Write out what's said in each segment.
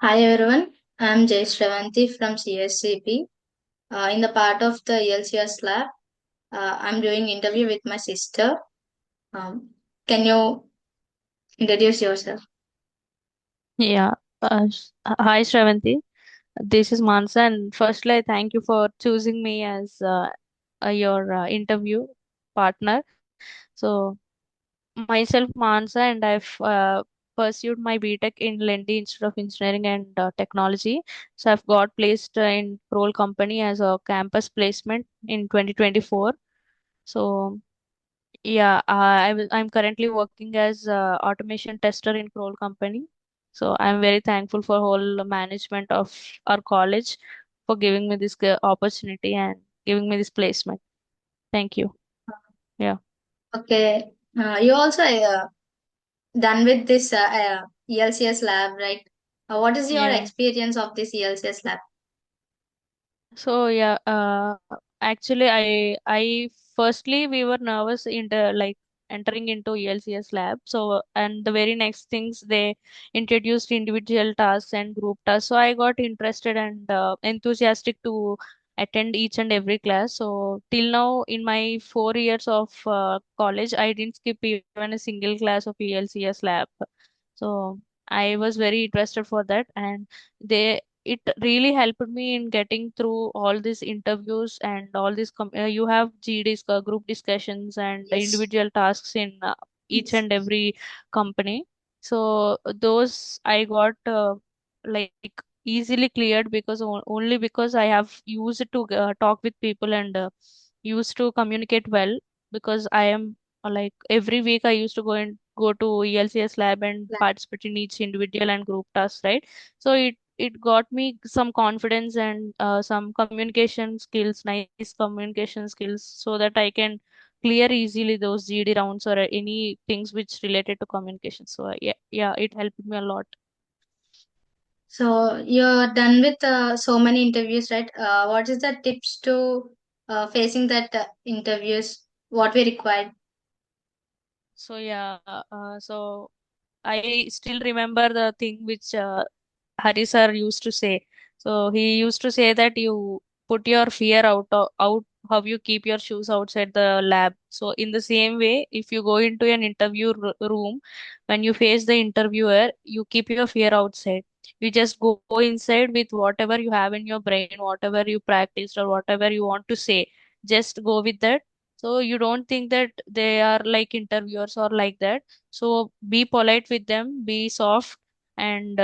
Hi everyone, I'm SRAVANTHI from CSCP. In the part of the ELCS lab, I'm doing interview with my sister. Um, can you introduce yourself? Yeah. Hi, Shravanti. This is Mansa, and firstly, I thank you for choosing me as your interview partner. So, myself, Mansa, and I've pursued my BTech in Lendi Institute of Engineering and Technology. So, I've got placed in KROLL company as a campus placement in 2024. So, yeah, I'm currently working as automation tester in KROLL company. So I'm very thankful for whole management of our college for giving me this opportunity and giving me this placement. Thank you. Yeah. Okay, you also done with this ELCS lab, right? What is your Yeah. experience of this ELCS lab? So yeah, actually, I firstly we were nervous into like entering into ELCS lab. So and the very next things they introduced individual tasks and group tasks. So I got interested and enthusiastic to attend each and every class. So till now in my 4 years of college, I didn't skip even a single class of ELCS lab. So I was very interested for that, and they it really helped me in getting through all these interviews and all these you have GDs, group discussions and Yes. individual tasks in each Yes. and every company. So those I got like easily cleared because only because I have used to talk with people and used to communicate well, because I am like every week I used to go to ELCS lab and Lab. participate in each individual and group tasks, right? So it got me some confidence and some communication skills, nice communication skills, so that I can clear easily those GD rounds or any things which related to communication. So yeah, it helped me a lot. So you're done with so many interviews, right? What is the tips to facing that interviews? What we required? So yeah, so I still remember the thing which Hari sir used to say. So he used to say that you put your fear out how you keep your shoes outside the lab. So in the same way, if you go into an interview room, when you face the interviewer, you keep your fear outside. You just go inside with whatever you have in your brain, whatever you practiced or whatever you want to say. Just go with that. So you don't think that they are like interviewers or like that. So be polite with them, be soft, and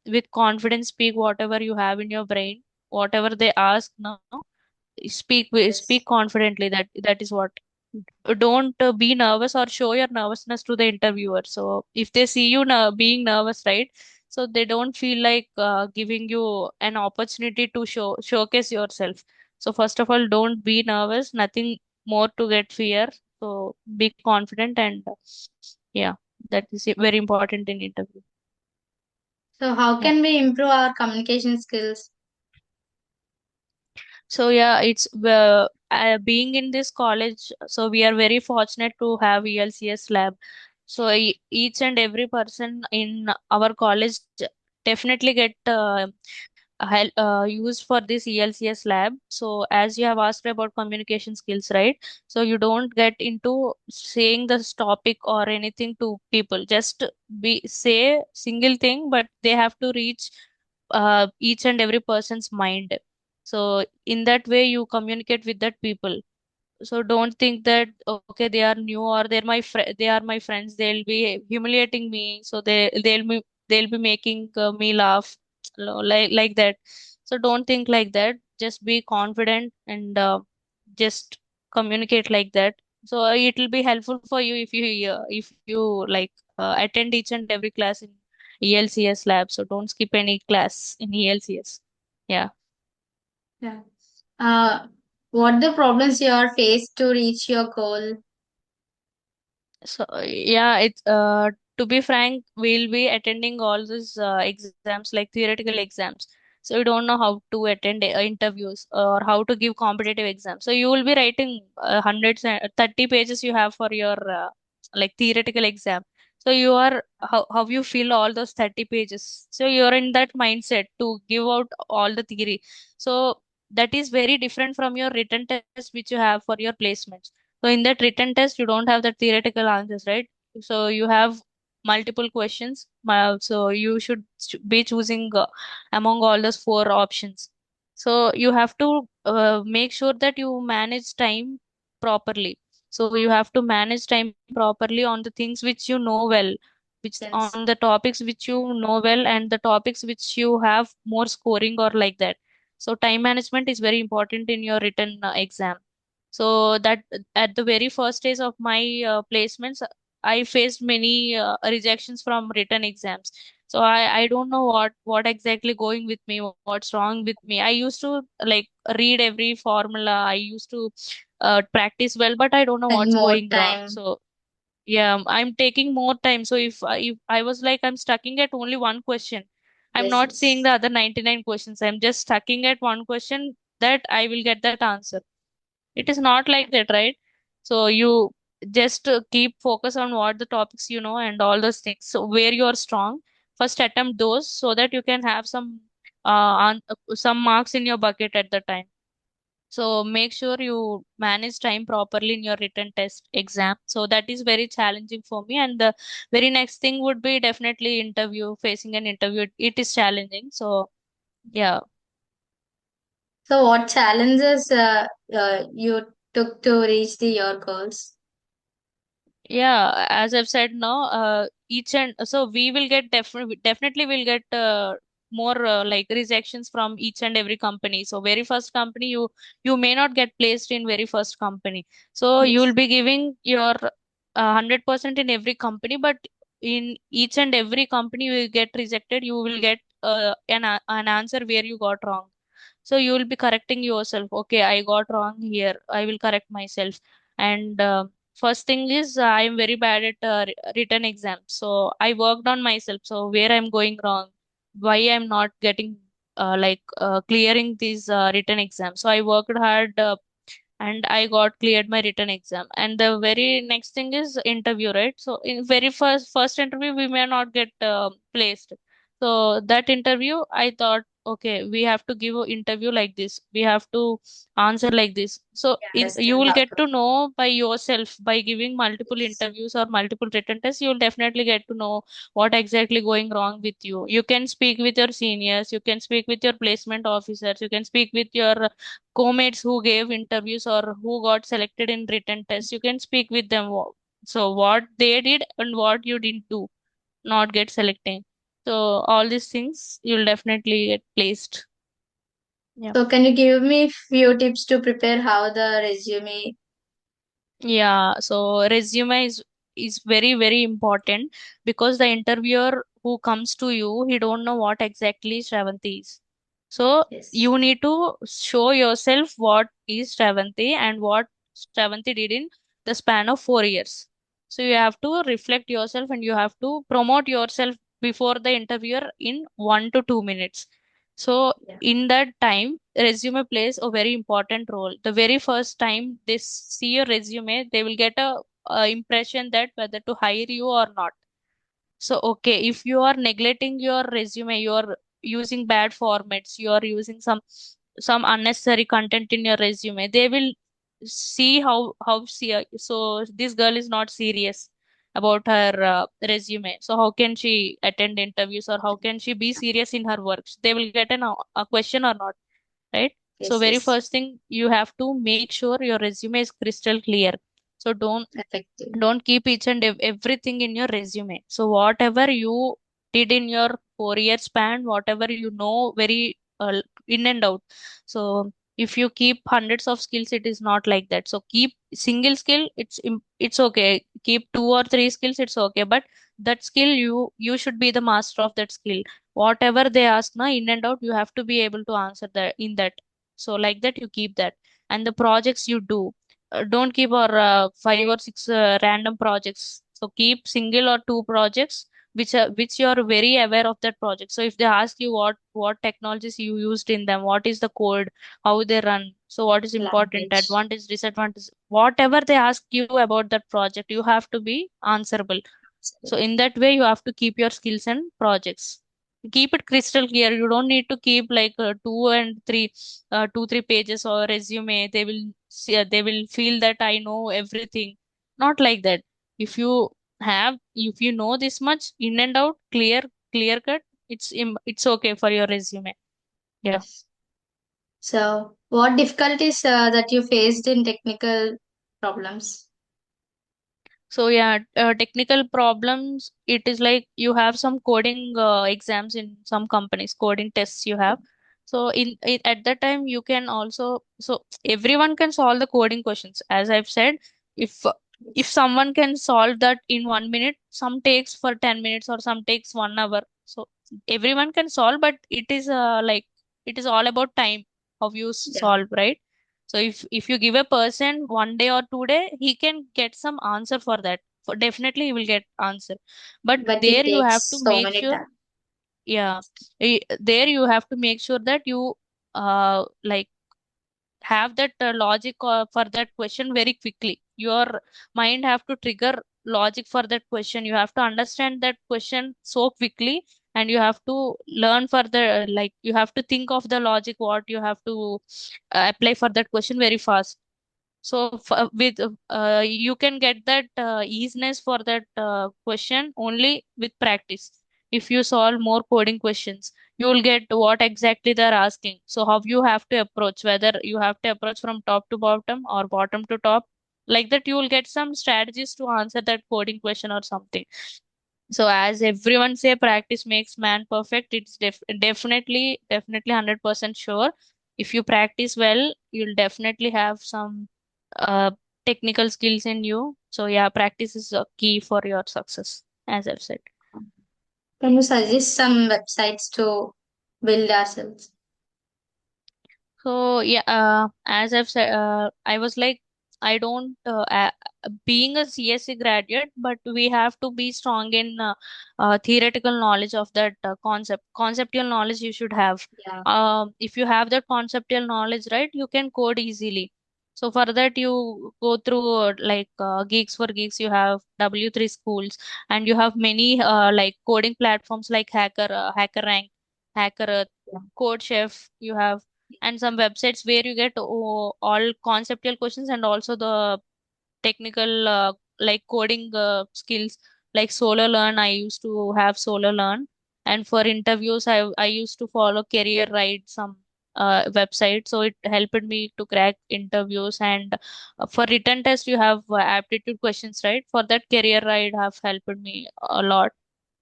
with confidence speak whatever you have in your brain, whatever they ask now, speak Yes. confidently. That is what. Don't be nervous or show your nervousness to the interviewer. So if they see you being nervous, right, so they don't feel like giving you an opportunity to showcase yourself. So first of all, don't be nervous, nothing more to get fear. So be confident, and yeah, that is very important in interview. So how Yeah. can we improve our communication skills? So yeah, it's being in this college, so we are very fortunate to have ELCS lab. So each and every person in our college definitely get used for this ELCS lab. So as you have asked about communication skills, right? So you don't get into saying this topic or anything to people. Just be say single thing, but they have to reach each and every person's mind. So in that way you communicate with that people. So don't think that okay, they are new or they are my friends, they'll be humiliating me, so they'll be making me laugh, like that. So don't think like that, just be confident and just communicate like that. So it will be helpful for you if you like attend each and every class in ELCS lab. So don't skip any class in ELCS. Yeah. Yeah. Uh, what the problems you are faced to reach your goal? So yeah, it's to be frank, we'll be attending all these exams like theoretical exams. So you don't know how to attend interviews or how to give competitive exams. So you will be writing hundreds and 30 pages you have for your like theoretical exam. So you are how you feel all those 30 pages. So you're in that mindset to give out all the theory. So that is very different from your written test which you have for your placements. So in that written test, you don't have the theoretical answers, right? So you have multiple questions. So you should be choosing among all those four options. So you have to make sure that you manage time properly. So you have to manage time properly on the things which you know well, which Yes. on the topics which you know well, and the topics which you have more scoring or like that. So time management is very important in your written exam. So that at the very first stage of my placements, I faced many rejections from written exams. So I don't know what exactly going with me, what's wrong with me. I used to like read every formula. I used to practice well, but I don't know And what's more going wrong. time. So yeah, I'm taking more time. So if I was like I'm stucking at only one question, I'm Yes, not seeing yes. the other 99 questions. I'm just stucking at one question that I will get that answer. It is not like that, right? So you just keep focus on what the topics you know and all those things. So where you are strong, first attempt those so that you can have some marks in your bucket at the time. So make sure you manage time properly in your written test exam. So that is very challenging for me. And the very next thing would be definitely interview, facing an interview. It is challenging. So yeah. So what challenges you took to reach your goals? Yeah, as I've said now, each and so we will get definitely will get more like rejections from each and every company. So very first company you may not get placed in very first company. So you will Yes. be giving your 100% in every company, but in each and every company you will get rejected. You will get an answer where you got wrong. So you will be correcting yourself. Okay, I got wrong here. I will correct myself. And first thing is I am very bad at written exams. So I worked on myself. So where I'm going wrong, why I'm not getting clearing these written exams. So I worked hard and I got cleared my written exam. And the very next thing is interview, right? So in very first interview, we may not get placed. So that interview, I thought, okay, we have to give an interview like this. We have to answer like this. So I you understand will how get to. to know by yourself by giving multiple Yes. interviews or multiple written tests. You will definitely get to know what exactly going wrong with you. You can speak with your seniors. You can speak with your placement officers. You can speak with your co-mates who gave interviews or who got selected in written tests. You can speak with them. So what they did and what you didn't do, not get selected. So all these things you'll definitely get placed. Yeah. So can you give me few tips to prepare how the resume? Yeah, so resume is very very important because the interviewer who comes to you, he don't know what exactly Shravanti is. So Yes. you need to show yourself what is Shravanti and what Shravanti did in the span of 4 years. So you have to reflect yourself and you have to promote yourself before the interviewer in 1 to 2 minutes. So Yeah. in that time, resume plays a very important role. The very first time they see your resume, they will get a impression that whether to hire you or not. So, okay, if you are neglecting your resume, you are using bad formats, you are using some unnecessary content in your resume, they will see so this girl is not serious about her resume. So how can she attend interviews or how can she be serious in her work? They will get a question or not, right? So Yes, very yes. first thing you have to make sure your resume is crystal clear. So Effective. don't keep each and everything in your resume. So whatever you did in your 4 year span, whatever you know very in and out. So if you keep hundreds of skills, it is not like that. So keep single skill, it's okay. Keep 2 or 3 skills, it's okay. But that skill, you should be the master of that skill. Whatever they ask now, in and out, you have to be able to answer that in that. So like that, you keep that. And the projects you do, don't keep or 5 or 6 random projects. So keep single or two projects which you are very aware of that project. So if they ask you what technologies you used in them, what is the code, how they run, so what is important, Language. advantage, disadvantage, whatever they ask you about that project, you have to be answerable. So in that way, you have to keep your skills and projects. Keep it crystal clear. You don't need to keep like two, 3 pages or resume. They will see, they will feel that I know everything. Not like that. If you if you know this much in and out, clear cut, it's okay for your resume. Yeah. Yes. So, what difficulties that you faced in technical problems? So yeah, technical problems. It is like you have some coding exams in some companies, coding tests you have. So at that time you can also, so everyone can solve the coding questions. As I've said, if if someone can solve that in 1 minute, some takes for 10 minutes or some takes 1 hour. So everyone can solve, but it is like it is all about time how you Yeah, solve, right? So if you give a person 1 day or 2 day, he can get some answer for that. For definitely he will get answer. But but it there you have to takes so make many sure, time. yeah, there you have to make sure that you like have that logic for that question very quickly. Your mind have to trigger logic for that question. You have to understand that question so quickly, and you have to learn for the like you have to think of the logic what you have to apply for that question very fast. So with you can get that easiness for that question only with practice. If you solve more coding questions, you will get what exactly they're asking. So how you have to approach, whether you have to approach from top to bottom or bottom to top, like that you will get some strategies to answer that coding question or something. So as everyone say, practice makes man perfect. It's definitely 100% sure. If you practice well, you'll definitely have some uh, technical skills in you. So yeah, practice is a key for your success, as I've said. Can you suggest some websites to build ourselves? So yeah, as I've said, I was like, I don't being a CSC graduate, but we have to be strong in theoretical knowledge of that conceptual knowledge you should have. Yeah, If you have that conceptual knowledge, right, you can code easily. So for that, you go through Geeks for Geeks. You have W3 schools, and you have many like coding platforms like Hacker Rank, Hacker yeah. Code Chef. You have and some websites where you get all conceptual questions and also the technical like coding skills like solo learn. I used to have solo learn, and for interviews I used to follow career ride, some website, so it helped me to crack interviews. And for written test you have aptitude questions, right? For that, career ride have helped me a lot.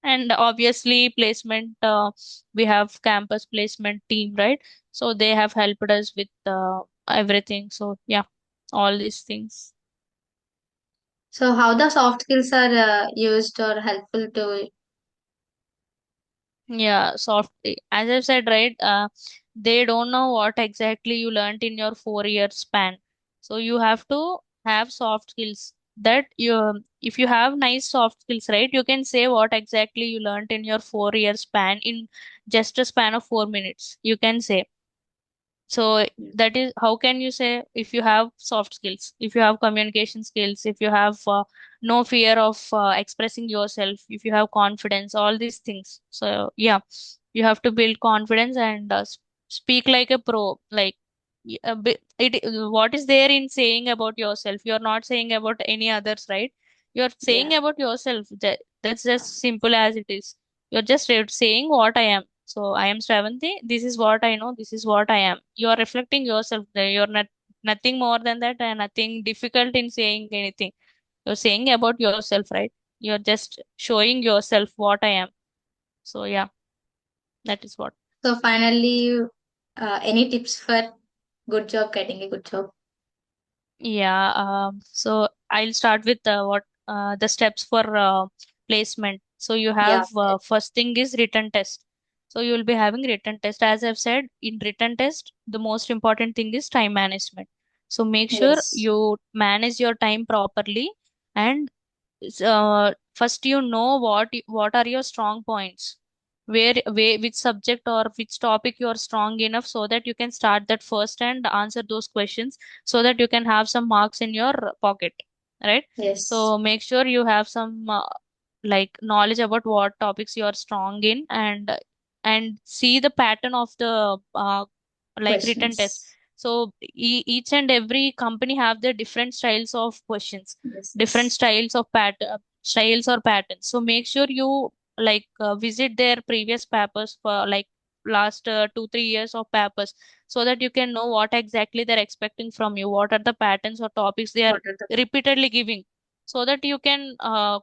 And obviously placement, we have campus placement team, right? So they have helped us with everything. So yeah, all these things. So, how the soft skills are used or helpful to? Yeah, soft, as I said, right? They don't know what exactly you learned in your 4 year span. So you have to have soft skills that you, if you have nice soft skills, right, you can say what exactly you learned in your 4 year span in just a span of 4 minutes. You can say. So that is how can you say if you have soft skills, if you have communication skills, if you have no fear of expressing yourself, if you have confidence, all these things. So yeah, you have to build confidence and speak like a pro. Like what is there in saying about yourself? You're not saying about any others, right? You're Yeah. saying about yourself. That's just simple as it is. You're just saying what I am. So I am Stravanthi. This is what I know. This is what I am. You are reflecting yourself there. You're not nothing more than that, and nothing difficult in saying anything. You're saying about yourself, right? You're just showing yourself what I am. So yeah, that is what. So, finally, any tips for good job getting a good job? Yeah. So I'll start with what the steps for placement. So you Yeah. have first thing is written test. So you will be having written test. As I've said, in written test, the most important thing is time management. So make sure Yes. you manage your time properly, and first you know what are your strong points, where which subject or which topic you are strong enough, so that you can start that first and answer those questions, so that you can have some marks in your pocket, right? Yes. So make sure you have some. like knowledge about what topics you are strong in, and see the pattern of the like written test. Questions. So each and every company have their different styles of questions, Yes, different yes. styles of styles or patterns. So make sure you like visit their previous papers for like last 2 3 years of papers, so that you can know what exactly they're expecting from you, what are the patterns or topics they are What are the repeatedly giving, so that you can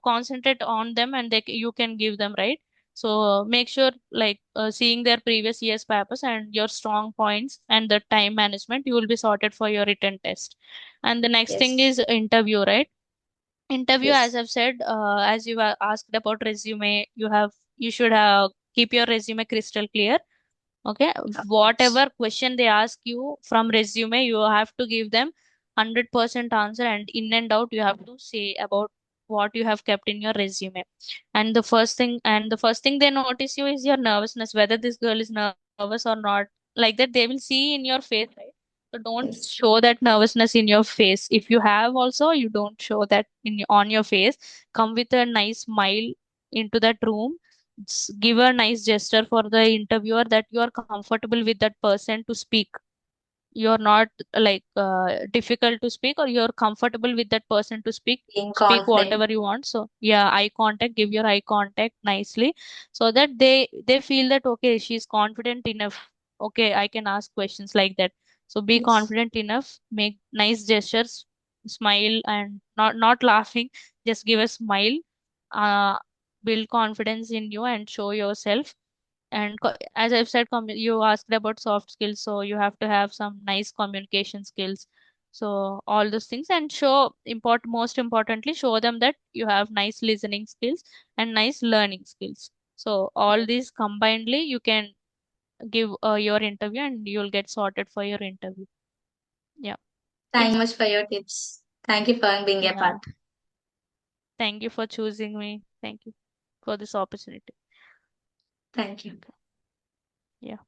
concentrate on them and you can give them, right? So make sure like seeing their previous year's papers and your strong points and the time management, you will be sorted for your written test. And the next thing yes, is interview, right? Interview, as yes, I've said, as you asked about resume, you should have keep your resume crystal clear. Okay, of course. whatever question they ask you from resume, you have to give them 100% answer, and in and out you have to say about what you have kept in your resume. And the first thing they notice you is your nervousness, whether this girl is nervous or not. Like that, they will see in your face, right? So don't Yes, show that nervousness in your face. If you have also, you don't show that on your face. Come with a nice smile into that room. Give a nice gesture for the interviewer that you are comfortable with that person to speak. You're not like difficult to speak, or you're comfortable with that person to being speak confident. whatever you want. So yeah, eye contact, give your eye contact nicely, so that they feel that okay, she's confident enough, okay, I can ask questions, like that. So be Yes, confident enough, make nice gestures, smile, and not laughing, just give a smile. uh Build confidence in you and show yourself. And as I've said, you asked about soft skills, so you have to have some nice communication skills. So all those things, and most importantly, show them that you have nice listening skills and nice learning skills. So all yes. these combinedly, you can give your interview, and you'll get sorted for your interview. Yeah. Thank you much for your tips. Thank you for being a Yeah. part. Thank you for choosing me. Thank you for this opportunity. Thank you. Okay. Yeah.